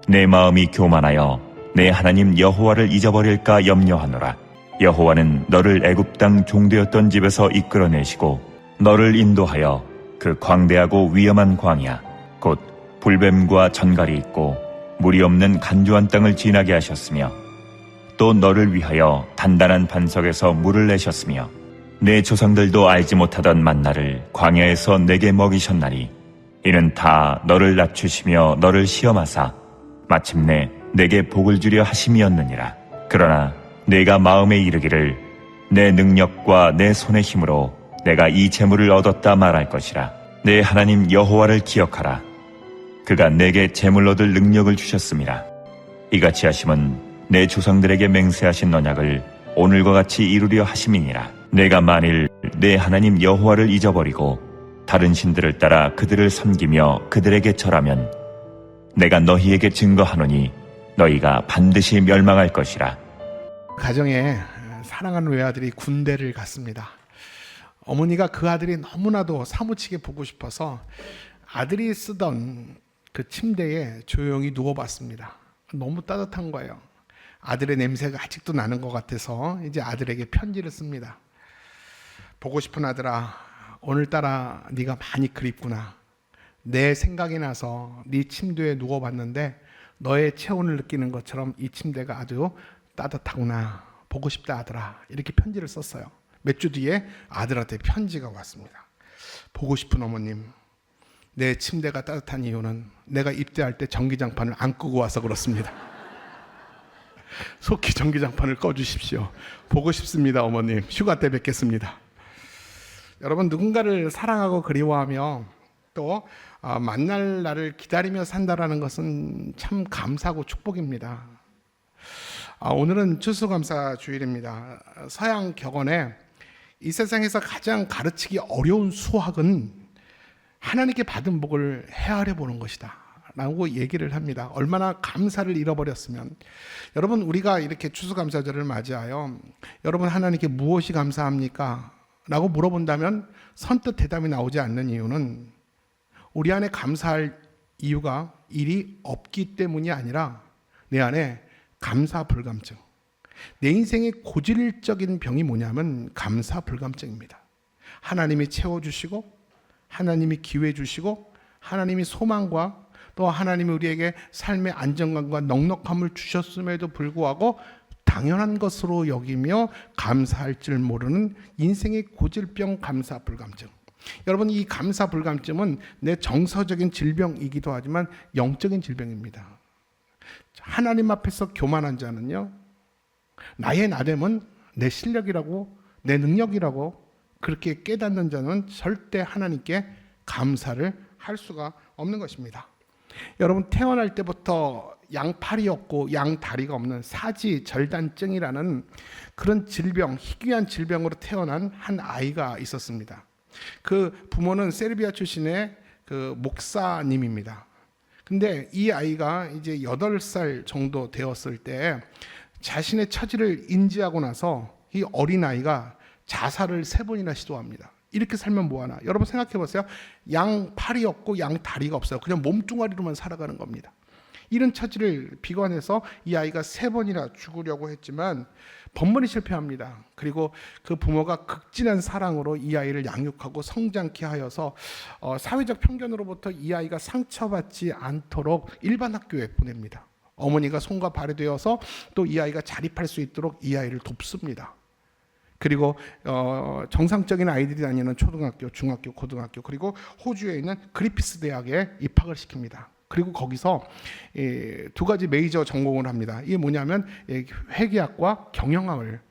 내 마음이 교만하여 내 하나님 여호와를 잊어버릴까 염려하노라. 여호와는 너를 애굽 땅 종되었던 집에서 이끌어내시고 너를 인도하여 그 광대하고 위험한 광야 곧 불뱀과 전갈이 있고 물이 없는 간조한 땅을 지나게 하셨으며 또 너를 위하여 단단한 반석에서 물을 내셨으며 내 조상들도 알지 못하던 만나를 광야에서 내게 먹이셨나니 이는 다 너를 낮추시며 너를 시험하사 마침내 내게 복을 주려 하심이었느니라. 그러나 내가 마음에 이르기를 내 능력과 내 손의 힘으로 내가 이 재물을 얻었다 말할 것이라. 내 하나님 여호와를 기억하라. 그가 내게 재물 얻을 능력을 주셨음이라. 이같이 하심은 내 조상들에게 맹세하신 언약을 오늘과 같이 이루려 하심이니라. 내가 만일 내 하나님 여호와를 잊어버리고 다른 신들을 따라 그들을 섬기며 그들에게 절하면 내가 너희에게 증거하노니 너희가 반드시 멸망할 것이라. 가정에 사랑하는 외아들이 군대를 갔습니다. 어머니가 그 아들이 너무나도 사무치게 보고 싶어서 아들이 쓰던 그 침대에 조용히 누워봤습니다. 너무 따뜻한 거예요. 아들의 냄새가 아직도 나는 것 같아서 이제 아들에게 편지를 씁니다. 보고 싶은 아들아, 오늘따라 네가 많이 그립구나. 내 생각이 나서 네 침대에 누워봤는데 너의 체온을 느끼는 것처럼 이 침대가 아주 따뜻하구나. 보고 싶다 아들아. 이렇게 편지를 썼어요. 몇 주 뒤에 아들한테 편지가 왔습니다. 보고 싶은 어머님, 내 침대가 따뜻한 이유는 내가 입대할 때 전기장판을 안 끄고 와서 그렇습니다. 속히 전기장판을 꺼주십시오. 보고 싶습니다 어머님. 휴가 때 뵙겠습니다. 여러분, 누군가를 사랑하고 그리워하며 또 만날 날을 기다리며 산다라는 것은 참 감사하고 축복입니다. 오늘은 추수감사 주일입니다. 서양 격언에 이 세상에서 가장 가르치기 어려운 수학은 하나님께 받은 복을 헤아려 보는 것이다 라고 얘기를 합니다. 얼마나 감사를 잃어버렸으면. 여러분, 우리가 이렇게 추수감사절을 맞이하여 여러분 하나님께 무엇이 감사합니까? 라고 물어본다면 선뜻 대답이 나오지 않는 이유는 우리 안에 감사할 이유가 일이 없기 때문이 아니라 내 안에 감사 불감증, 내 인생의 고질적인 병이 뭐냐면 감사 불감증입니다. 하나님이 채워주시고 하나님이 기회 주시고 하나님이 소망과 또 하나님이 우리에게 삶의 안정감과 넉넉함을 주셨음에도 불구하고 당연한 것으로 여기며 감사할 줄 모르는 인생의 고질병 감사 불감증. 여러분, 이 감사 불감증은 내 정서적인 질병이기도 하지만 영적인 질병입니다. 하나님 앞에서 교만한 자는요, 나의 나됨은 내 실력이라고 내 능력이라고 그렇게 깨닫는 자는 절대 하나님께 감사를 할 수가 없는 것입니다. 여러분, 태어날 때부터 양팔이 없고 양다리가 없는 사지절단증이라는 그런 질병, 희귀한 질병으로 태어난 한 아이가 있었습니다. 그 부모는 세르비아 출신의 그 목사님입니다. 근데 이 아이가 이제 8살 정도 되었을 때 자신의 처지를 인지하고 나서 이 어린아이가 자살을 3번이나 시도합니다. 이렇게 살면 뭐하나? 여러분 생각해 보세요. 양팔이 없고 양다리가 없어요. 그냥 몸뚱아리로만 살아가는 겁니다. 이런 처지를 비관해서 이 아이가 3번이나 죽으려고 했지만 번번이 실패합니다. 그리고 그 부모가 극진한 사랑으로 이 아이를 양육하고 성장케 하여서 사회적 편견으로부터 이 아이가 상처받지 않도록 일반 학교에 보냅니다. 어머니가 손과 발이 되어서 또 이 아이가 자립할 수 있도록 이 아이를 돕습니다. 그리고 정상적인 아이들이 다니는 초등학교, 중학교, 고등학교, 그리고 호주에 있는 그리피스 대학에 입학을 시킵니다. 그리고 거기서 2가지 메이저 전공을 합니다. 이게 뭐냐면 회계학과 경영학을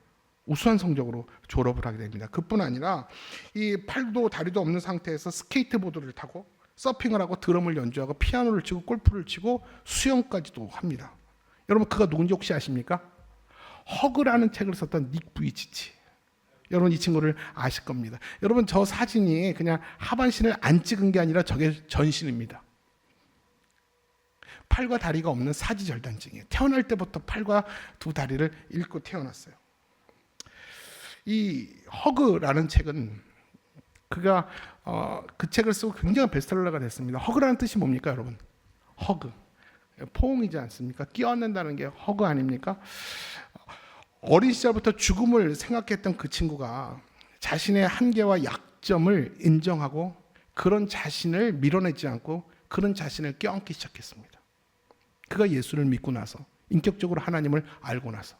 우수한 성적으로 졸업을 하게 됩니다. 그뿐 아니라 이 팔도 다리도 없는 상태에서 스케이트보드를 타고 서핑을 하고 드럼을 연주하고 피아노를 치고 골프를 치고 수영까지도 합니다. 여러분, 그가 누군지 혹시 아십니까? 허그라는 책을 썼던 닉 부이치치. 여러분, 이 친구를 아실 겁니다. 여러분, 저 사진이 그냥 하반신을 안 찍은 게 아니라 저게 전신입니다. 팔과 다리가 없는 사지절단증이에요. 태어날 때부터 팔과 2 다리를 잃고 태어났어요. 이 허그라는 책은 그가 그 책을 쓰고 굉장히 베스트셀러가 됐습니다. 허그라는 뜻이 뭡니까, 여러분? 허그. 포옹이지 않습니까? 끼얹는다는 게 허그 아닙니까? 어린 시절부터 죽음을 생각했던 그 친구가 자신의 한계와 약점을 인정하고 그런 자신을 밀어내지 않고 그런 자신을 껴안기 시작했습니다. 그가 예수를 믿고 나서, 인격적으로 하나님을 알고 나서,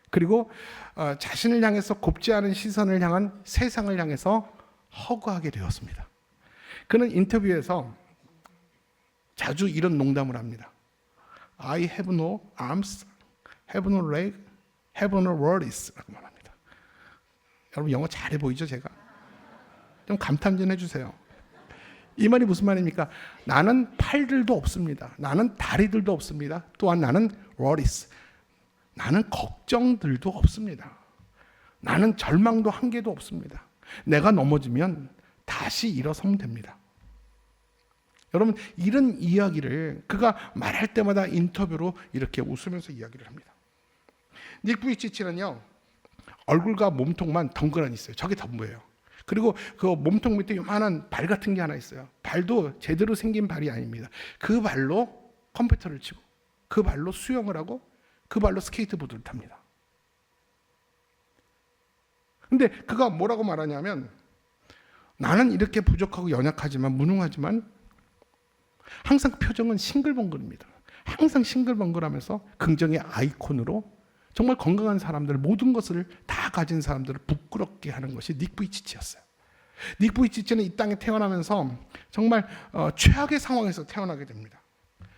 그리고 자신을 향해서 곱지 않은 시선을 향한 세상을 향해서 허구하게 되었습니다. 그는 인터뷰에서 자주 이런 농담을 합니다. I have no arms, have no leg, have no worries 라고 말합니다. 여러분 영어 잘해 보이죠 제가? 좀 감탄 좀 해주세요. 이 말이 무슨 말입니까? 나는 팔들도 없습니다. 나는 다리들도 없습니다. 또한 나는 worries, 나는 걱정들도 없습니다. 나는 절망도 한계도 없습니다. 내가 넘어지면 다시 일어서면 됩니다. 여러분 이런 이야기를 그가 말할 때마다 인터뷰로 이렇게 웃으면서 이야기를 합니다. 닉 부이치치는요 얼굴과 몸통만 덩그러니 있어요. 저게 전부예요. 그리고 그 몸통 밑에 요만한 발 같은 게 하나 있어요. 발도 제대로 생긴 발이 아닙니다. 그 발로 컴퓨터를 치고 그 발로 수영을 하고 그 발로 스케이트보드를 탑니다. 근데 그가 뭐라고 말하냐면 나는 이렇게 부족하고 연약하지만 무능하지만 항상 표정은 싱글벙글입니다. 항상 싱글벙글하면서 긍정의 아이콘으로 정말 건강한 사람들, 모든 것을 다 가진 사람들을 부끄럽게 하는 것이 닉 부이치치였어요. 닉 부이치치는 이 땅에 태어나면서 정말 최악의 상황에서 태어나게 됩니다.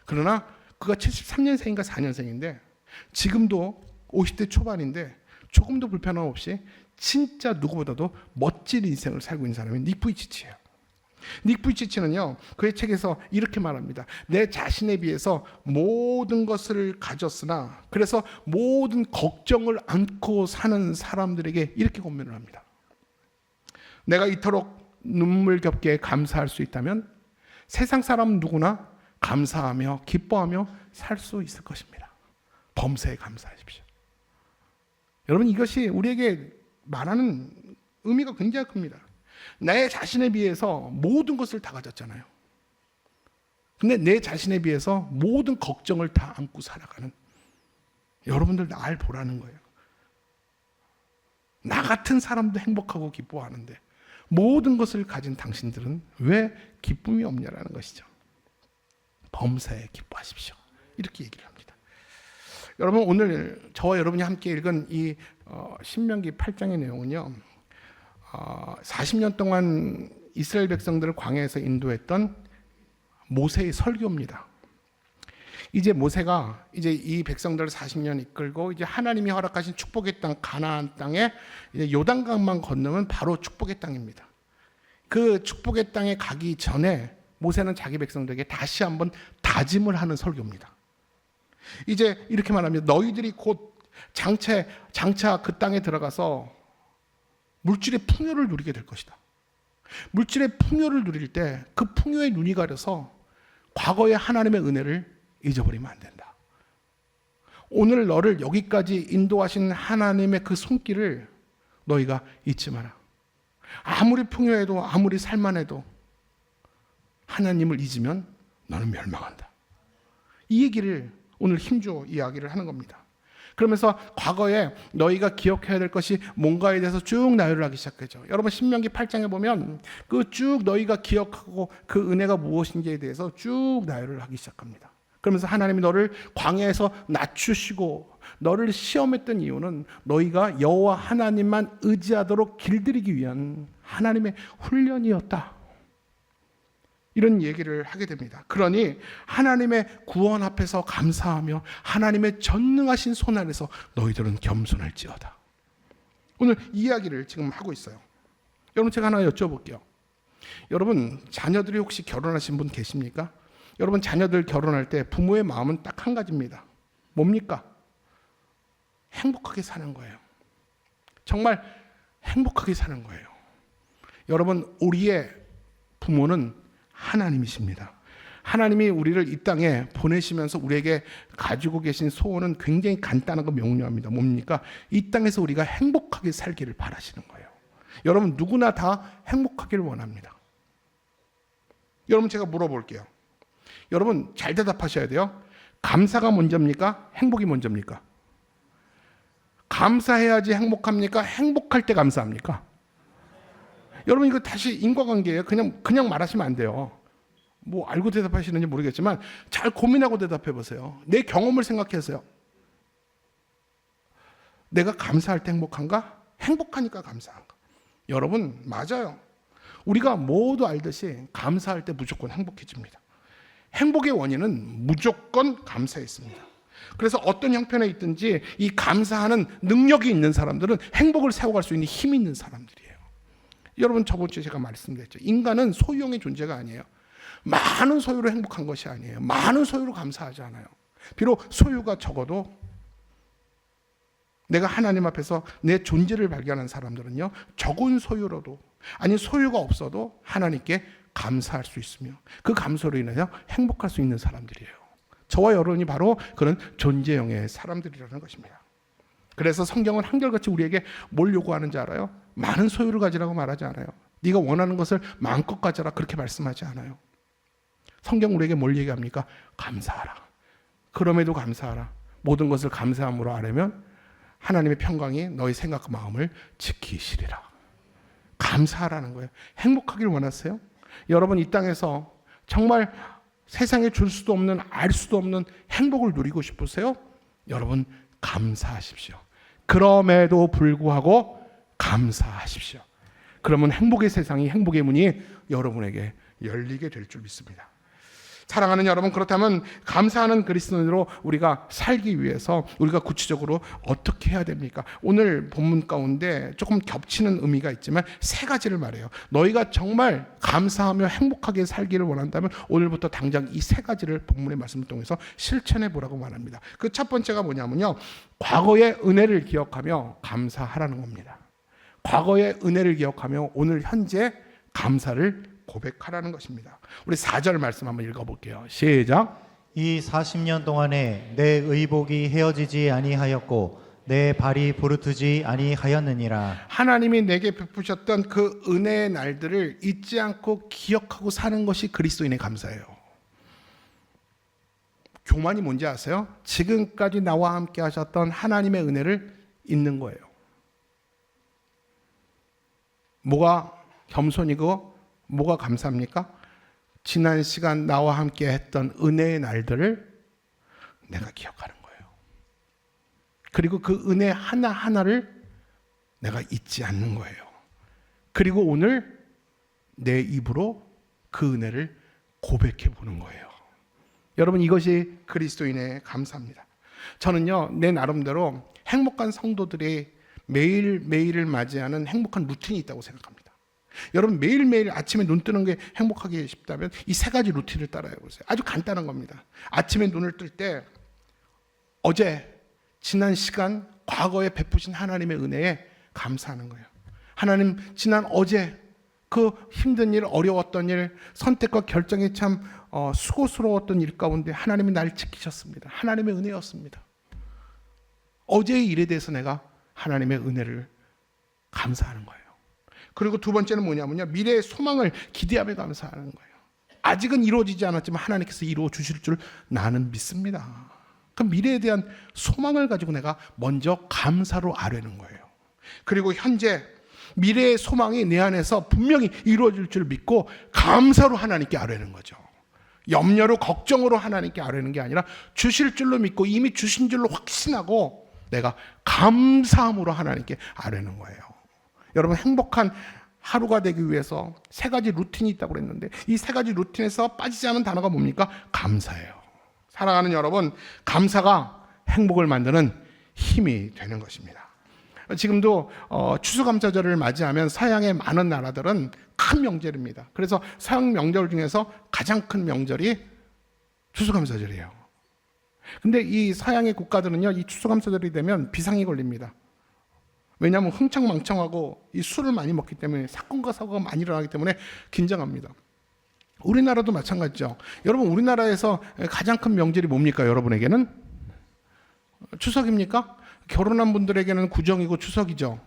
그러나 그가 73년생인가 4년생인데 지금도 50대 초반인데 조금도 불편함 없이 진짜 누구보다도 멋진 인생을 살고 있는 사람이 닉 부이치치예요. 닉 부이치치는요 그의 책에서 이렇게 말합니다. 내 자신에 비해서 모든 것을 가졌으나 그래서 모든 걱정을 안고 사는 사람들에게 이렇게 권면을 합니다. 내가 이토록 눈물겹게 감사할 수 있다면 세상 사람 누구나 감사하며 기뻐하며 살 수 있을 것입니다. 범사에 감사하십시오. 여러분 이것이 우리에게 말하는 의미가 굉장히 큽니다. 내 자신에 비해서 모든 것을 다 가졌잖아요. 근데 내 자신에 비해서 모든 걱정을 다 안고 살아가는 여러분들 날 보라는 거예요. 나 같은 사람도 행복하고 기뻐하는데 모든 것을 가진 당신들은 왜 기쁨이 없냐라는 것이죠. 범사에 기뻐하십시오. 이렇게 얘기를 합니다. 여러분 오늘 저와 여러분이 함께 읽은 이 신명기 8장의 내용은요. 40년 동안 이스라엘 백성들을 광야에서 인도했던 모세의 설교입니다. 이제 모세가 이제 이 백성들을 40년 이끌고 이제 하나님이 허락하신 축복의 땅 가나안 땅에 이제 요단강만 건너면 바로 축복의 땅입니다. 그 축복의 땅에 가기 전에 모세는 자기 백성들에게 다시 한번 다짐을 하는 설교입니다. 이제 이렇게 말합니다. 너희들이 곧 장차 그 땅에 들어가서 물질의 풍요를 누리게 될 것이다. 물질의 풍요를 누릴 때 그 풍요에 눈이 가려서 과거의 하나님의 은혜를 잊어버리면 안 된다. 오늘 너를 여기까지 인도하신 하나님의 그 손길을 너희가 잊지 마라. 아무리 풍요해도 아무리 살만해도 하나님을 잊으면 너는 멸망한다. 이 얘기를 오늘 힘주어 이야기를 하는 겁니다. 그러면서 과거에 너희가 기억해야 될 것이 뭔가에 대해서 쭉 나열을 하기 시작하죠. 여러분 신명기 8장에 보면 그 쭉 너희가 기억하고 그 은혜가 무엇인지에 대해서 쭉 나열을 하기 시작합니다. 그러면서 하나님이 너를 광야에서 낮추시고 너를 시험했던 이유는 너희가 여호와 하나님만 의지하도록 길들이기 위한 하나님의 훈련이었다. 이런 얘기를 하게 됩니다. 그러니 하나님의 구원 앞에서 감사하며 하나님의 전능하신 손 아래서 너희들은 겸손할지어다. 오늘 이 이야기를 지금 하고 있어요. 여러분 제가 하나 여쭤볼게요. 여러분 자녀들이 혹시 결혼하신 분 계십니까? 여러분 자녀들 결혼할 때 부모의 마음은 딱 한 가지입니다. 뭡니까? 행복하게 사는 거예요. 정말 행복하게 사는 거예요. 여러분 우리의 부모는 하나님이십니다. 하나님이 우리를 이 땅에 보내시면서 우리에게 가지고 계신 소원은 굉장히 간단하고 명료합니다. 뭡니까? 이 땅에서 우리가 행복하게 살기를 바라시는 거예요. 여러분 누구나 다 행복하기를 원합니다. 여러분 제가 물어볼게요. 여러분 잘 대답하셔야 돼요. 감사가 먼저입니까? 행복이 먼저입니까? 감사해야지 행복합니까? 행복할 때 감사합니까? 여러분 이거 다시 인과관계예요. 그냥 말하시면 안 돼요. 뭐 알고 대답하시는지 모르겠지만 잘 고민하고 대답해 보세요. 내 경험을 생각해서요. 내가 감사할 때 행복한가? 행복하니까 감사한가? 여러분 맞아요. 우리가 모두 알듯이 감사할 때 무조건 행복해집니다. 행복의 원인은 무조건 감사에 있습니다. 그래서 어떤 형편에 있든지 이 감사하는 능력이 있는 사람들은 행복을 세워갈 수 있는 힘이 있는 사람들이에요. 여러분 저번 주에 제가 말씀드렸죠. 인간은 소유형의 존재가 아니에요. 많은 소유로 행복한 것이 아니에요. 많은 소유로 감사하지 않아요. 비록 소유가 적어도 내가 하나님 앞에서 내 존재를 발견한 사람들은요, 적은 소유로도, 아니 소유가 없어도 하나님께 감사할 수 있으며 그 감사로 인하여 행복할 수 있는 사람들이에요. 저와 여러분이 바로 그런 존재형의 사람들이라는 것입니다. 그래서 성경은 한결같이 우리에게 뭘 요구하는지 알아요? 많은 소유를 가지라고 말하지 않아요. 네가 원하는 것을 마음껏 가져라 그렇게 말씀하지 않아요. 성경 우리에게 뭘 얘기합니까? 감사하라. 그럼에도 감사하라. 모든 것을 감사함으로 아뢰면 하나님의 평강이 너희 생각과 마음을 지키시리라. 감사하라는 거예요. 행복하기를 원하세요? 여러분 이 땅에서 정말 세상에 줄 수도 없는 알 수도 없는 행복을 누리고 싶으세요? 여러분 감사하십시오. 그럼에도 불구하고 감사하십시오. 그러면 행복의 세상이, 행복의 문이 여러분에게 열리게 될 줄 믿습니다. 사랑하는 여러분, 그렇다면 감사하는 그리스도인으로 우리가 살기 위해서 우리가 구체적으로 어떻게 해야 됩니까? 오늘 본문 가운데 조금 겹치는 의미가 있지만 세 가지를 말해요. 너희가 정말 감사하며 행복하게 살기를 원한다면 오늘부터 당장 이 세 가지를 본문의 말씀을 통해서 실천해 보라고 말합니다. 그 첫 번째가 뭐냐면요, 과거의 은혜를 기억하며 감사하라는 겁니다. 과거의 은혜를 기억하며 오늘 현재 감사를 고백하라는 것입니다. 우리 4절 말씀 한번 읽어볼게요. 시작. 이 40년 동안에 내 의복이 헤어지지 아니하였고 내 발이 부르트지 아니하였느니라. 하나님이 내게 베푸셨던 그 은혜의 날들을 잊지 않고 기억하고 사는 것이 그리스도인의 감사예요. 교만이 뭔지 아세요? 지금까지 나와 함께 하셨던 하나님의 은혜를 잊는 거예요. 뭐가 겸손이고 뭐가 감사합니까? 지난 시간 나와 함께 했던 은혜의 날들을 내가 기억하는 거예요. 그리고 그 은혜 하나하나를 내가 잊지 않는 거예요. 그리고 오늘 내 입으로 그 은혜를 고백해 보는 거예요. 여러분 이것이 그리스도인의 감사입니다. 저는요 내 나름대로 행복한 성도들이 매일매일을 맞이하는 행복한 루틴이 있다고 생각합니다. 여러분 매일매일 아침에 눈 뜨는 게 행복하게 싶다면 이 세 가지 루틴을 따라해 보세요. 아주 간단한 겁니다. 아침에 눈을 뜰 때 어제 지난 시간 과거에 베푸신 하나님의 은혜에 감사하는 거예요. 하나님 지난 어제 그 힘든 일, 어려웠던 일, 선택과 결정이 참 수고스러웠던 일 가운데 하나님이 날 지키셨습니다. 하나님의 은혜였습니다. 어제의 일에 대해서 내가 하나님의 은혜를 감사하는 거예요. 그리고 두 번째는 뭐냐면요, 미래의 소망을 기대하며 감사하는 거예요. 아직은 이루어지지 않았지만 하나님께서 이루어 주실 줄 나는 믿습니다. 그 미래에 대한 소망을 가지고 내가 먼저 감사로 아뢰는 거예요. 그리고 현재 미래의 소망이 내 안에서 분명히 이루어질 줄 믿고 감사로 하나님께 아뢰는 거죠. 염려로 걱정으로 하나님께 아뢰는 게 아니라 주실 줄로 믿고 이미 주신 줄로 확신하고 내가 감사함으로 하나님께 아뢰는 거예요. 여러분 행복한 하루가 되기 위해서 세 가지 루틴이 있다고 그랬는데 이 세 가지 루틴에서 빠지지 않은 단어가 뭡니까? 감사예요. 사랑하는 여러분, 감사가 행복을 만드는 힘이 되는 것입니다. 지금도 추수감사절을 맞이하면 서양의 많은 나라들은 큰 명절입니다. 그래서 서양 명절 중에서 가장 큰 명절이 추수감사절이에요. 근데 이 서양의 국가들은요, 이 추수감사절이 되면 비상이 걸립니다. 왜냐하면 흥청망청하고 이 술을 많이 먹기 때문에 사건과 사고가 많이 일어나기 때문에 긴장합니다. 우리나라도 마찬가지죠. 여러분 우리나라에서 가장 큰 명절이 뭡니까? 여러분에게는 추석입니까? 결혼한 분들에게는 구정이고 추석이죠.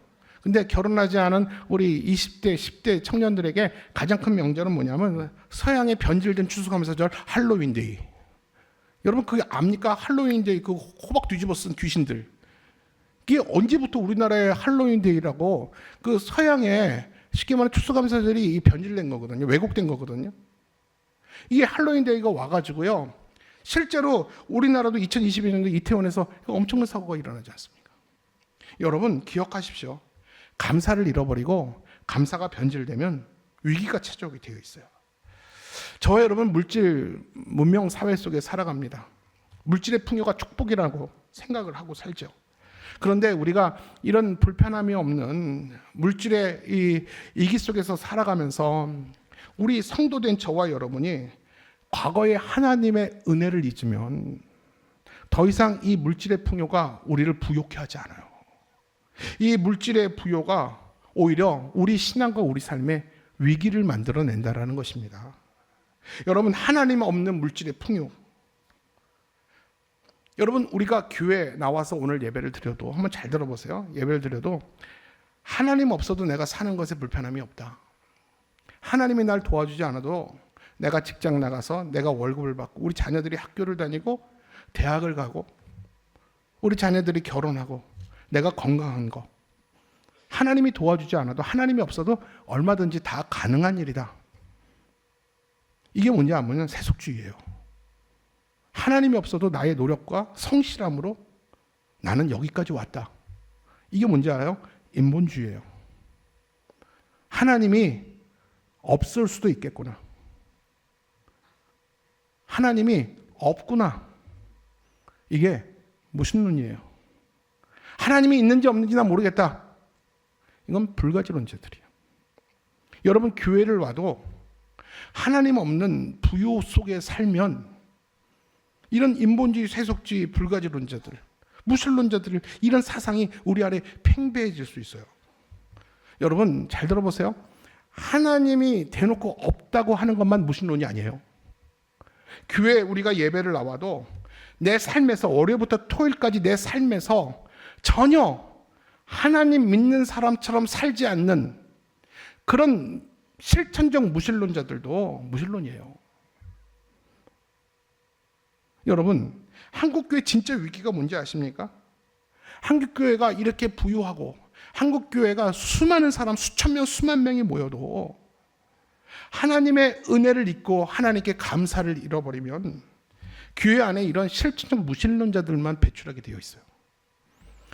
근데 결혼하지 않은 우리 20대, 10대 청년들에게 가장 큰 명절은 뭐냐면 서양의 변질된 추수감사절 할로윈데이. 여러분 그게 압니까? 할로윈데이 그 호박 뒤집어 쓴 귀신들. 이게 언제부터 우리나라의 할로윈데이라고 그 서양의 쉽게 말하면 추수감사절이 변질된 거거든요. 왜곡된 거거든요. 이게 할로윈데이가 와가지고요. 실제로 우리나라도 2022년도 이태원에서 엄청난 사고가 일어나지 않습니까? 여러분 기억하십시오. 감사를 잃어버리고 감사가 변질되면 위기가 찾아오게 되어 있어요. 저와 여러분 물질 문명 사회 속에 살아갑니다. 물질의 풍요가 축복이라고 생각을 하고 살죠. 그런데 우리가 이런 불편함이 없는 물질의 이 이기 속에서 살아가면서 우리 성도된 저와 여러분이 과거에 하나님의 은혜를 잊으면 더 이상 이 물질의 풍요가 우리를 부욕해 하지 않아요. 이 물질의 부요가 오히려 우리 신앙과 우리 삶에 위기를 만들어낸다라는 것입니다. 여러분 하나님 없는 물질의 풍요. 여러분 우리가 교회에 나와서 오늘 예배를 드려도 한번 잘 들어보세요. 예배를 드려도 하나님 없어도 내가 사는 것에 불편함이 없다. 하나님이 날 도와주지 않아도 내가 직장 나가서 내가 월급을 받고 우리 자녀들이 학교를 다니고 대학을 가고 우리 자녀들이 결혼하고 내가 건강한 거 하나님이 도와주지 않아도 하나님이 없어도 얼마든지 다 가능한 일이다. 이게 뭔지 아면 세속주의예요. 하나님이 없어도 나의 노력과 성실함으로 나는 여기까지 왔다. 이게 뭔지 알아요? 인본주의예요. 하나님이 없을 수도 있겠구나. 하나님이 없구나. 이게 무슨 논리예요? 하나님이 있는지 없는지 난 모르겠다. 이건 불가지론자들이에요. 여러분 교회를 와도 하나님 없는 부요 속에 살면 이런 인본주의, 세속주의, 불가지론자들, 무신론자들 이런 사상이 우리 안에 팽배해질 수 있어요. 여러분 잘 들어보세요. 하나님이 대놓고 없다고 하는 것만 무신론이 아니에요. 교회 우리가 예배를 나와도 내 삶에서 월요일부터 토요일까지 내 삶에서 전혀 하나님 믿는 사람처럼 살지 않는 그런 실천적 무신론자들도 무신론이에요. 여러분 한국교회 진짜 위기가 뭔지 아십니까? 한국교회가 이렇게 부유하고 한국교회가 수많은 사람 수천 명 수만 명이 모여도 하나님의 은혜를 잊고 하나님께 감사를 잃어버리면 교회 안에 이런 실천적 무신론자들만 배출하게 되어 있어요.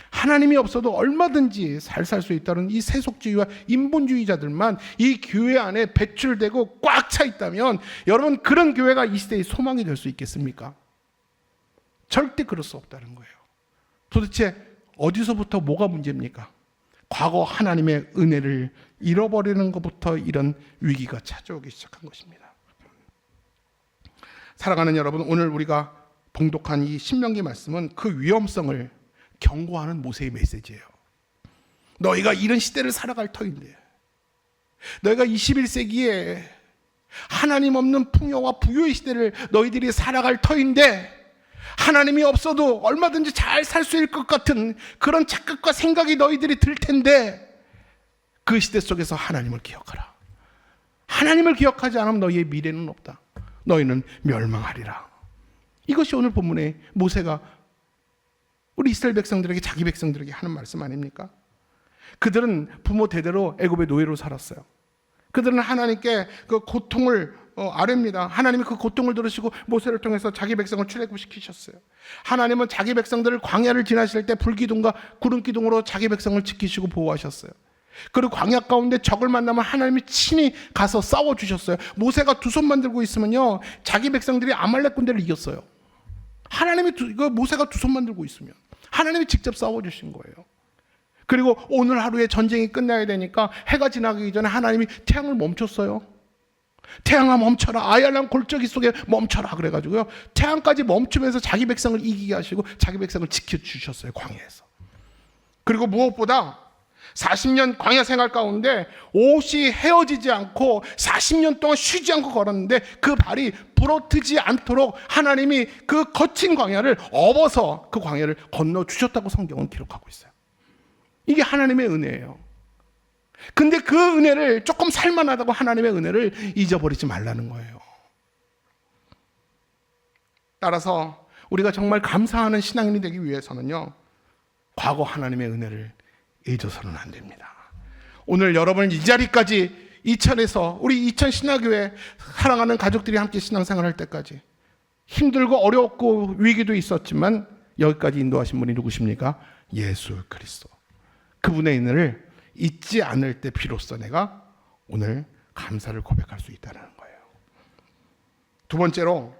하나님이 없어도 얼마든지 잘 살 수 있다는 이 세속주의와 인본주의자들만 이 교회 안에 배출되고 꽉 차 있다면 여러분 그런 교회가 이 시대의 소망이 될 수 있겠습니까? 절대 그럴 수 없다는 거예요. 도대체 어디서부터 뭐가 문제입니까? 과거 하나님의 은혜를 잃어버리는 것부터 이런 위기가 찾아오기 시작한 것입니다. 사랑하는 여러분, 오늘 우리가 봉독한 이 신명기 말씀은 그 위험성을 경고하는 모세의 메시지예요. 너희가 이런 시대를 살아갈 터인데, 너희가 21세기에 하나님 없는 풍요와 부유의 시대를 너희들이 살아갈 터인데 하나님이 없어도 얼마든지 잘 살 수 있을 것 같은 그런 착각과 생각이 너희들이 들 텐데 그 시대 속에서 하나님을 기억하라. 하나님을 기억하지 않으면 너희의 미래는 없다. 너희는 멸망하리라. 이것이 오늘 본문에 모세가 우리 이스라엘 백성들에게 자기 백성들에게 하는 말씀 아닙니까? 그들은 부모 대대로 애굽의 노예로 살았어요. 그들은 하나님께 그 고통을 아뢰입니다. 하나님이 그 고통을 들으시고 모세를 통해서 자기 백성을 출애굽시키셨어요. 하나님은 자기 백성들을 광야를 지나실 때 불기둥과 구름기둥으로 자기 백성을 지키시고 보호하셨어요. 그리고 광야 가운데 적을 만나면 하나님이 친히 가서 싸워주셨어요. 모세가 두 손만 들고 있으면요 자기 백성들이 아말렉 군대를 이겼어요. 모세가 두 손만 들고 있으면 하나님이 직접 싸워주신 거예요. 그리고 오늘 하루에 전쟁이 끝나야 되니까 해가 지나기 전에 하나님이 태양을 멈췄어요. 태양아 멈춰라. 아얄람 골짜기 속에 멈춰라. 그래가지고요 태양까지 멈추면서 자기 백성을 이기게 하시고 자기 백성을 지켜주셨어요. 광야에서. 그리고 무엇보다 40년 광야 생활 가운데 옷이 헤어지지 않고 40년 동안 쉬지 않고 걸었는데 그 발이 부러뜨지 않도록 하나님이 그 거친 광야를 업어서 그 광야를 건너주셨다고 성경은 기록하고 있어요. 이게 하나님의 은혜예요. 근데 그 은혜를 조금 살만하다고 하나님의 은혜를 잊어버리지 말라는 거예요. 따라서 우리가 정말 감사하는 신앙인이 되기 위해서는요, 과거 하나님의 은혜를 잊어서는 안 됩니다. 오늘 여러분 이 자리까지 이천에서 우리 이천 신화교회 사랑하는 가족들이 함께 신앙생활 할 때까지 힘들고 어렵고 위기도 있었지만 여기까지 인도하신 분이 누구십니까? 예수 그리스도. 그분의 은혜를 잊지 않을 때 비로소 내가 오늘 감사를 고백할 수 있다는 거예요. 두 번째로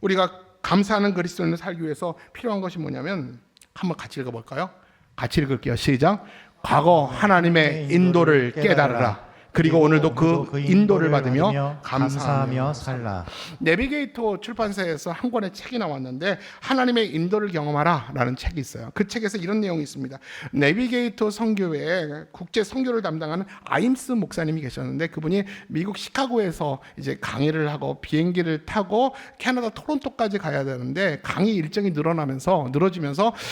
우리가 감사하는 그리스도인을 살기 위해서 필요한 것이 뭐냐면 한번 같이 읽어볼까요? 같이 읽을게요. 시작. 과거 하나님의 인도를 깨달으라. 그리고 오늘도 그 인도를 받으며 감사하며 살라. 내비게이터 출판사에서 한 권의 책이 나왔는데 하나님의 인도를 경험하라 라는 책이 있어요. 그 책에서 이런 내용이 있습니다. 내비게이터 선교회 국제 선교를 담당하는 아임스 목사님이 계셨는데 그분이 미국 시카고에서 이제 강의를 하고 비행기를 타고 캐나다 토론토까지 가야 되는데 강의 일정이 늘어지면서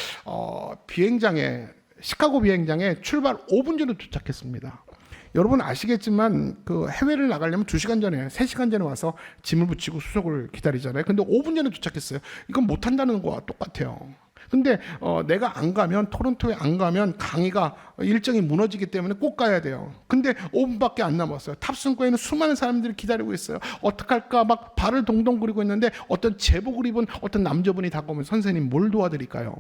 비행장에 시카고 비행장에 출발 5분 전에 도착했습니다. 여러분 아시겠지만 그 해외를 나가려면 2시간 전에 3시간 전에 와서 짐을 붙이고 수속을 기다리잖아요. 근데 5분 전에 도착했어요. 이건 못한다는 거와 똑같아요. 근데 내가 안 가면 토론토에 안 가면 강의가 일정이 무너지기 때문에 꼭 가야 돼요. 근데 5분밖에 안 남았어요. 탑승구에는 수많은 사람들이 기다리고 있어요. 어떡할까 막 발을 동동 구르고 있는데 어떤 제복을 입은 어떤 남자분이 다가오면 선생님 뭘 도와드릴까요?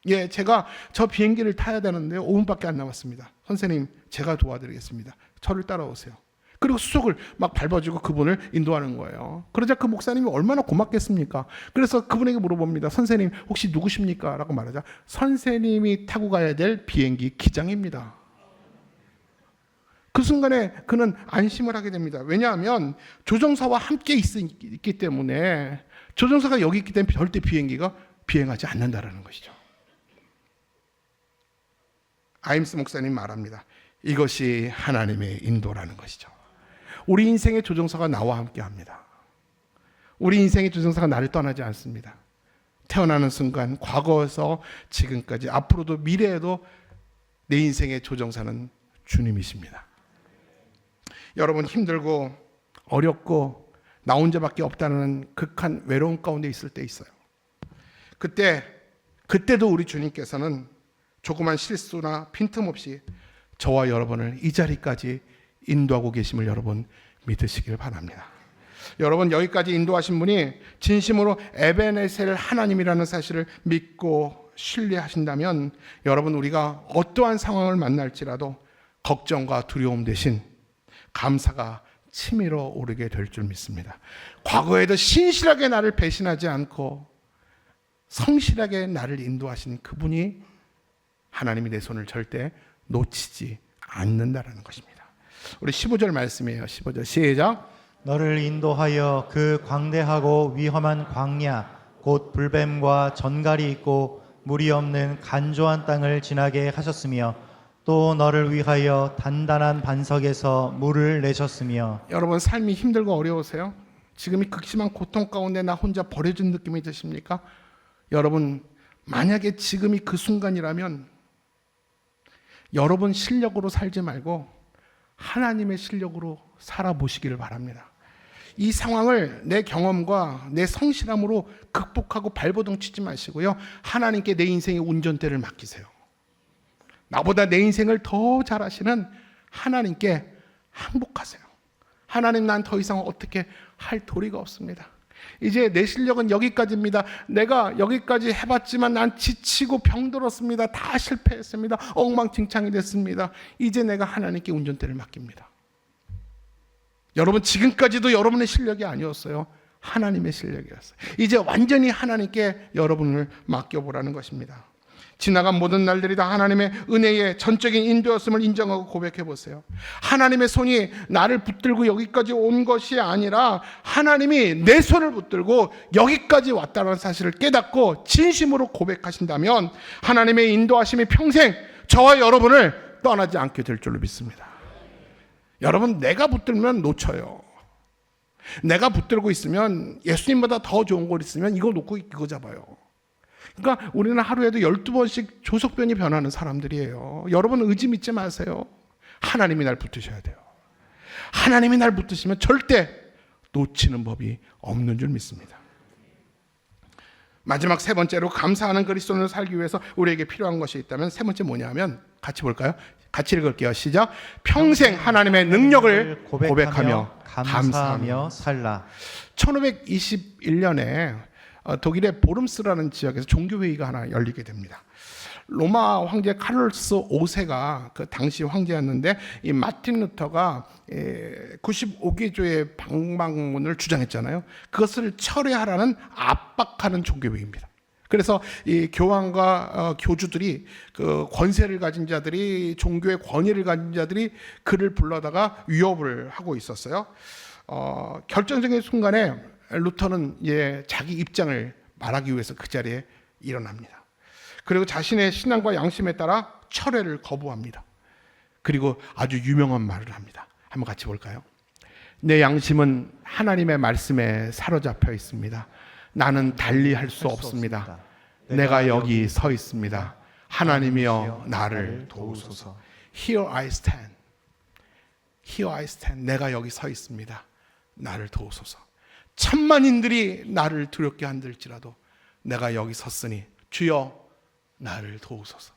예, 제가 저 비행기를 타야 되는데 5분밖에 안 남았습니다. 선생님, 제가 도와드리겠습니다. 저를 따라오세요. 그리고 수속을 막 밟아주고 그분을 인도하는 거예요. 그러자 그 목사님이 얼마나 고맙겠습니까? 그래서 그분에게 물어봅니다. 선생님, 혹시 누구십니까? 라고 말하자 선생님이 타고 가야 될 비행기 기장입니다. 그 순간에 그는 안심을 하게 됩니다. 왜냐하면 조종사와 함께 있기 때문에 조종사가 여기 있기 때문에 절대 비행기가 비행하지 않는다는 것이죠. 아임스 목사님 말합니다. 이것이 하나님의 인도라는 것이죠. 우리 인생의 조종사가 나와 함께 합니다. 우리 인생의 조종사가 나를 떠나지 않습니다. 태어나는 순간 과거에서 지금까지 앞으로도 미래에도 내 인생의 조종사는 주님이십니다. 여러분 힘들고 어렵고 나 혼자밖에 없다는 극한 외로움 가운데 있을 때 있어요. 그때도 우리 주님께서는 조그만 실수나 빈틈없이 저와 여러분을 이 자리까지 인도하고 계심을 여러분 믿으시길 바랍니다. 여러분 여기까지 인도하신 분이 진심으로 에베네셀 하나님이라는 사실을 믿고 신뢰하신다면 여러분 우리가 어떠한 상황을 만날지라도 걱정과 두려움 대신 감사가 치밀어 오르게 될 줄 믿습니다. 과거에도 신실하게 나를 배신하지 않고 성실하게 나를 인도하신 그분이 하나님이 내 손을 절대 놓치지 않는다라는 것입니다. 우리 15절 말씀이에요. 15절 시작. 너를 인도하여 그 광대하고 위험한 광야 곧 불뱀과 전갈이 있고 물이 없는 간조한 땅을 지나게 하셨으며 또 너를 위하여 단단한 반석에서 물을 내셨으며. 여러분 삶이 힘들고 어려우세요? 지금 이 극심한 고통 가운데 나 혼자 버려진 느낌이 드십니까? 여러분 만약에 지금이 그 순간이라면 여러분 실력으로 살지 말고 하나님의 실력으로 살아보시기를 바랍니다. 이 상황을 내 경험과 내 성실함으로 극복하고 발버둥 치지 마시고요. 하나님께 내 인생의 운전대를 맡기세요. 나보다 내 인생을 더 잘 아시는 하나님께 항복하세요. 하나님 난 더 이상 어떻게 할 도리가 없습니다. 이제 내 실력은 여기까지입니다. 내가 여기까지 해봤지만 난 지치고 병들었습니다. 다 실패했습니다. 엉망진창이 됐습니다. 이제 내가 하나님께 운전대를 맡깁니다. 여러분 지금까지도 여러분의 실력이 아니었어요. 하나님의 실력이었어요. 이제 완전히 하나님께 여러분을 맡겨보라는 것입니다. 지나간 모든 날들이 다 하나님의 은혜의 전적인 인도였음을 인정하고 고백해 보세요. 하나님의 손이 나를 붙들고 여기까지 온 것이 아니라 하나님이 내 손을 붙들고 여기까지 왔다는 사실을 깨닫고 진심으로 고백하신다면 하나님의 인도하심이 평생 저와 여러분을 떠나지 않게 될 줄로 믿습니다. 여러분 내가 붙들면 놓쳐요. 내가 붙들고 있으면 예수님보다 더 좋은 걸 있으면 이거 놓고 이거 잡아요. 그러니까 우리는 하루에도 12번씩 조석변이 변하는 사람들이에요. 여러분 의지 믿지 마세요. 하나님이 날 붙드셔야 돼요. 하나님이 날 붙드시면 절대 놓치는 법이 없는 줄 믿습니다. 마지막 세 번째로 감사하는 그리스도인으로 살기 위해서 우리에게 필요한 것이 있다면 세 번째 뭐냐면 같이 볼까요? 같이 읽을게요. 시작. 평생 하나님의 능력을 고백하며 감사하며 살라. 1521년에 독일의 보름스라는 지역에서 종교회의가 하나 열리게 됩니다. 로마 황제 카를로스 5세가 그 당시 황제였는데 이 마틴 루터가 95개조의 방방문을 주장했잖아요. 그것을 철회하라는 압박하는 종교회의입니다. 그래서 이 교황과 교주들이 그 권세를 가진 자들이 종교의 권위를 가진 자들이 그를 불러다가 위협을 하고 있었어요. 결정적인 순간에 루터는 자기 입장을 말하기 위해서 그 자리에 일어납니다. 그리고 자신의 신앙과 양심에 따라 철회를 거부합니다. 그리고 아주 유명한 말을 합니다. 한번 같이 볼까요? 내 양심은 하나님의 말씀에 사로잡혀 있습니다. 나는 달리 할 수 없습니다. 내가 여기 서 있습니다. 하나님이여 나를 도우소서. Here I stand. Here I stand. 내가 여기 서 있습니다. 나를 도우소서. 천만인들이 나를 두렵게 한들지라도 내가 여기 섰으니 주여 나를 도우소서.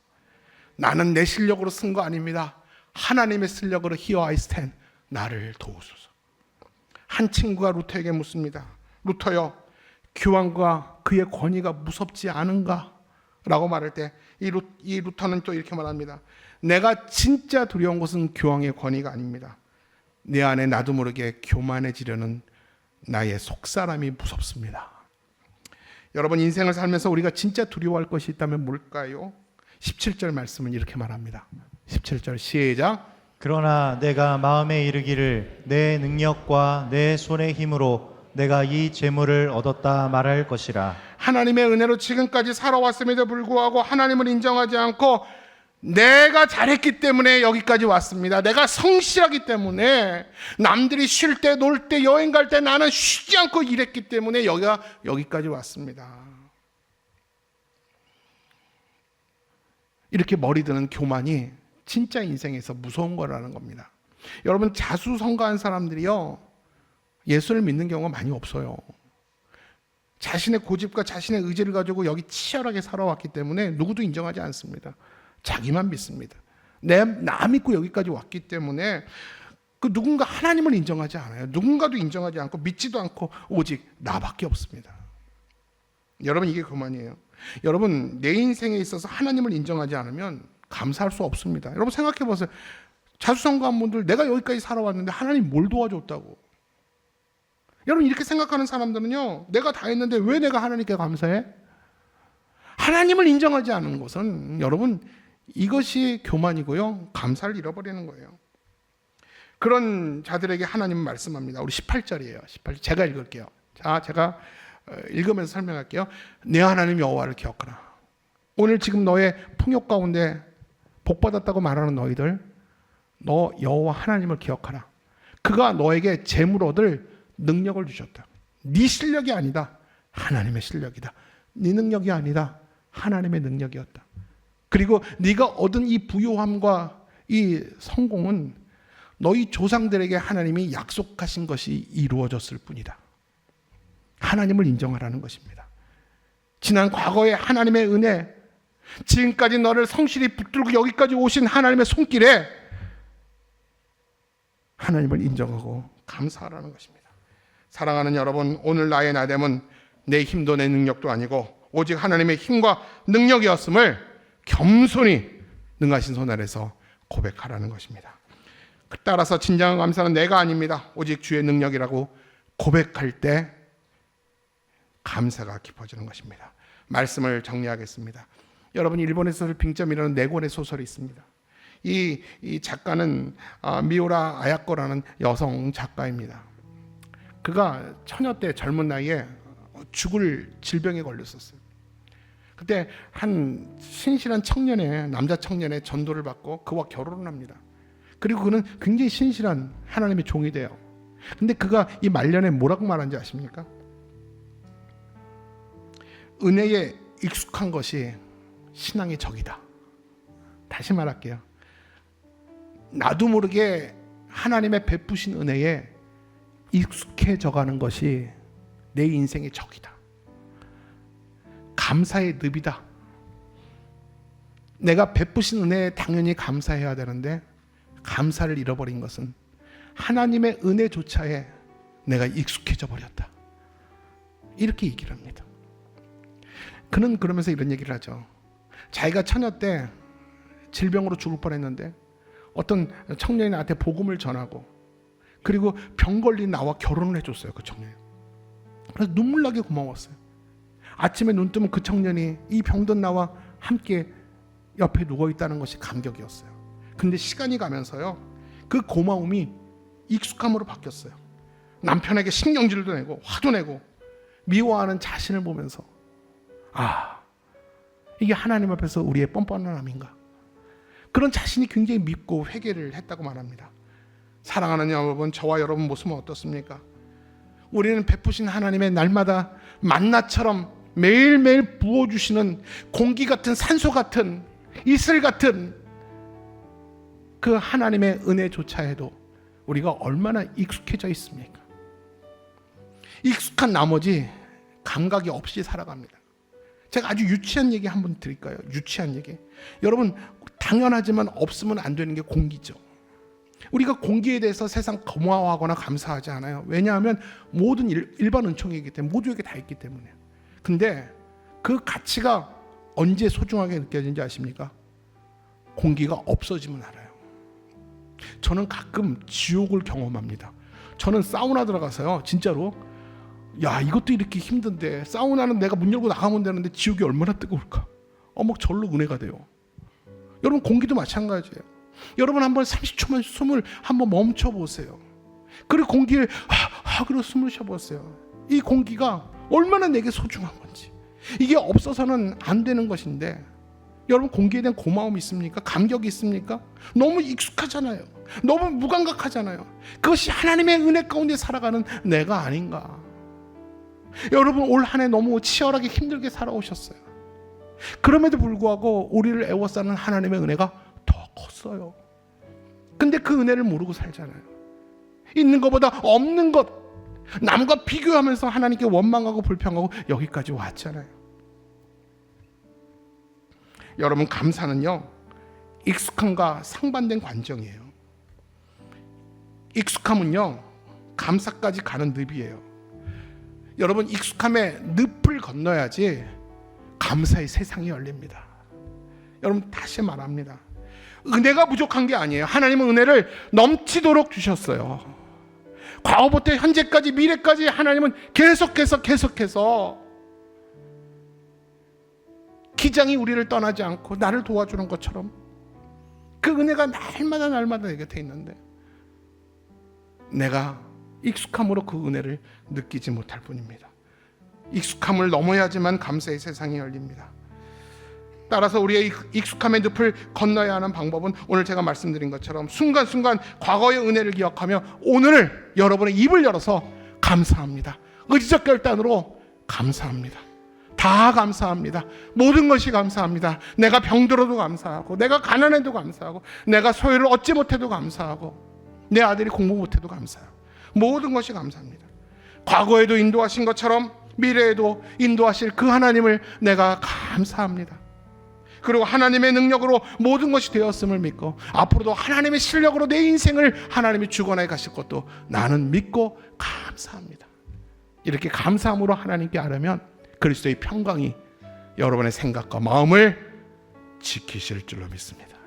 나는 내 실력으로 쓴 거 아닙니다. 하나님의 실력으로 Here I stand. 나를 도우소서. 한 친구가 루터에게 묻습니다. 루터여, 교황과 그의 권위가 무섭지 않은가? 라고 말할 때 이 루터는 또 이렇게 말합니다. 내가 진짜 두려운 것은 교황의 권위가 아닙니다. 내 안에 나도 모르게 교만해지려는 나의 속사람이 무섭습니다. 여러분, 인생을 살면서 우리가 진짜 두려워할 것이 있다면 뭘까요? 17절 말씀은 이렇게 말합니다. 17절 시작. 그러나 내가 마음에 이르기를 내 능력과 내 손의 힘으로 내가 이 재물을 얻었다 말할 것이라. 하나님의 은혜로 지금까지 살아왔음에도 불구하고 하나님을 인정하지 않고 내가 잘했기 때문에 여기까지 왔습니다. 내가 성실하기 때문에, 남들이 쉴 때, 놀 때, 여행 갈 때 나는 쉬지 않고 일했기 때문에 여기까지 왔습니다. 이렇게 머리 드는 교만이 진짜 인생에서 무서운 거라는 겁니다. 여러분, 자수성가한 사람들이요, 예수를 믿는 경우가 많이 없어요. 자신의 고집과 자신의 의지를 가지고 여기 치열하게 살아왔기 때문에 누구도 인정하지 않습니다. 자기만 믿습니다. 나 믿고 여기까지 왔기 때문에 그 누군가 하나님을 인정하지 않아요. 누군가도 인정하지 않고 믿지도 않고 오직 나밖에 없습니다. 여러분, 이게 교만이에요. 여러분, 내 인생에 있어서 하나님을 인정하지 않으면 감사할 수 없습니다. 여러분, 생각해 보세요. 자수성가한 분들, 내가 여기까지 살아왔는데 하나님 뭘 도와줬다고? 여러분, 이렇게 생각하는 사람들은요, 내가 다 했는데 왜 내가 하나님께 감사해? 하나님을 인정하지 않는 것은, 여러분, 이것이 교만이고요, 감사를 잃어버리는 거예요. 그런 자들에게 하나님은 말씀합니다. 우리 18절이에요. 18절 제가 읽을게요. 자, 제가 읽으면서 설명할게요. 내 하나님 여호와를 기억하라. 오늘 지금 너의 풍요 가운데 복받았다고 말하는 너희들, 너 여호와 하나님을 기억하라. 그가 너에게 재물 얻을 능력을 주셨다. 네 실력이 아니다. 하나님의 실력이다. 네 능력이 아니다. 하나님의 능력이었다. 그리고 네가 얻은 이 부요함과 이 성공은 너희 조상들에게 하나님이 약속하신 것이 이루어졌을 뿐이다. 하나님을 인정하라는 것입니다. 지난 과거의 하나님의 은혜, 지금까지 너를 성실히 붙들고 여기까지 오신 하나님의 손길에 하나님을 인정하고 감사하라는 것입니다. 사랑하는 여러분, 오늘 나의 나됨은 내 힘도 내 능력도 아니고 오직 하나님의 힘과 능력이었음을 겸손히 능하신 손 아래서 고백하라는 것입니다. 따라서 진정한 감사는 내가 아닙니다. 오직 주의 능력이라고 고백할 때 감사가 깊어지는 것입니다. 말씀을 정리하겠습니다. 여러분, 일본에서 빙점이라는 4권의 소설이 있습니다. 이 작가는 미우라 아야코라는 여성 작가입니다. 그가 처녀 때 젊은 나이에 죽을 질병에 걸렸었어요. 그때 한 신실한 남자 청년의 전도를 받고 그와 결혼을 합니다. 그리고 그는 굉장히 신실한 하나님의 종이 돼요. 근데 그가 이 말년에 뭐라고 말한지 아십니까? 은혜에 익숙한 것이 신앙의 적이다. 다시 말할게요. 나도 모르게 하나님의 베푸신 은혜에 익숙해져가는 것이 내 인생의 적이다. 감사의 늪이다. 내가 베푸신 은혜에 당연히 감사해야 되는데 감사를 잃어버린 것은 하나님의 은혜조차에 내가 익숙해져 버렸다. 이렇게 얘기를 합니다. 그는 그러면서 이런 얘기를 하죠. 자기가 처녀 때 질병으로 죽을 뻔했는데 어떤 청년이 나한테 복음을 전하고 그리고 병 걸린 나와 결혼을 해줬어요. 그 청년이. 그래서 눈물 나게 고마웠어요. 아침에 눈 뜨면 그 청년이 이 병든 나와 함께 옆에 누워있다는 것이 감격이었어요. 근데 시간이 가면서요, 그 고마움이 익숙함으로 바뀌었어요. 남편에게 신경질도 내고 화도 내고 미워하는 자신을 보면서 이게 하나님 앞에서 우리의 뻔뻔함인가? 그런 자신이 굉장히 밉고 회개를 했다고 말합니다. 사랑하는 여러분, 저와 여러분 모습은 어떻습니까? 우리는 베푸신 하나님의 날마다 만나처럼 매일매일 부어주시는 공기 같은 산소 같은 이슬 같은 그 하나님의 은혜조차에도 우리가 얼마나 익숙해져 있습니까? 익숙한 나머지 감각이 없이 살아갑니다. 제가 아주 유치한 얘기 한번 드릴까요? 유치한 얘기. 여러분, 당연하지만 없으면 안 되는 게 공기죠. 우리가 공기에 대해서 세상 고마워하거나 감사하지 않아요. 왜냐하면 모든 일반 은총이기 때문에 모두에게 다 있기 때문에. 근데 그 가치가 언제 소중하게 느껴지는지 아십니까? 공기가 없어지면 알아요. 저는 가끔 지옥을 경험합니다. 저는 사우나 들어가서요, 진짜로 이것도 이렇게 힘든데 사우나는 내가 문 열고 나가면 되는데 지옥이 얼마나 뜨거울까? 막 절로 은혜가 돼요. 여러분, 공기도 마찬가지예요. 여러분, 한번 30초만 숨을 한번 멈춰 보세요. 그리고 공기를 그리고 숨을 쉬어보세요. 이 공기가 얼마나 내게 소중한 건지. 이게 없어서는 안 되는 것인데, 여러분, 공기에 대한 고마움이 있습니까? 감격이 있습니까? 너무 익숙하잖아요. 너무 무감각하잖아요. 그것이 하나님의 은혜 가운데 살아가는 내가 아닌가. 여러분, 올 한 해 너무 치열하게 힘들게 살아오셨어요. 그럼에도 불구하고 우리를 애워싸는 하나님의 은혜가 더 컸어요. 근데 그 은혜를 모르고 살잖아요. 있는 것보다 없는 것, 남과 비교하면서 하나님께 원망하고 불평하고 여기까지 왔잖아요. 여러분, 감사는요, 익숙함과 상반된 관정이에요. 익숙함은요, 감사까지 가는 늪이에요. 여러분, 익숙함의 늪을 건너야지 감사의 세상이 열립니다. 여러분, 다시 말합니다. 은혜가 부족한 게 아니에요. 하나님은 은혜를 넘치도록 주셨어요. 과거부터 현재까지 미래까지 하나님은 계속해서 기장이 우리를 떠나지 않고 나를 도와주는 것처럼 그 은혜가 날마다 내 곁에 있는데 내가 익숙함으로 그 은혜를 느끼지 못할 뿐입니다. 익숙함을 넘어야지만 감사의 세상이 열립니다. 따라서 우리의 익숙함의 늪을 건너야 하는 방법은 오늘 제가 말씀드린 것처럼 순간순간 과거의 은혜를 기억하며 오늘을 여러분의 입을 열어서 감사합니다. 의지적 결단으로 감사합니다. 다 감사합니다. 모든 것이 감사합니다. 내가 병들어도 감사하고, 내가 가난해도 감사하고, 내가 소유를 얻지 못해도 감사하고, 내 아들이 공부 못해도 감사하고, 모든 것이 감사합니다. 과거에도 인도하신 것처럼 미래에도 인도하실 그 하나님을 내가 감사합니다. 그리고 하나님의 능력으로 모든 것이 되었음을 믿고 앞으로도 하나님의 실력으로 내 인생을 하나님이 주관해 가실 것도 나는 믿고 감사합니다. 이렇게 감사함으로 하나님께 아뢰면 그리스도의 평강이 여러분의 생각과 마음을 지키실 줄로 믿습니다.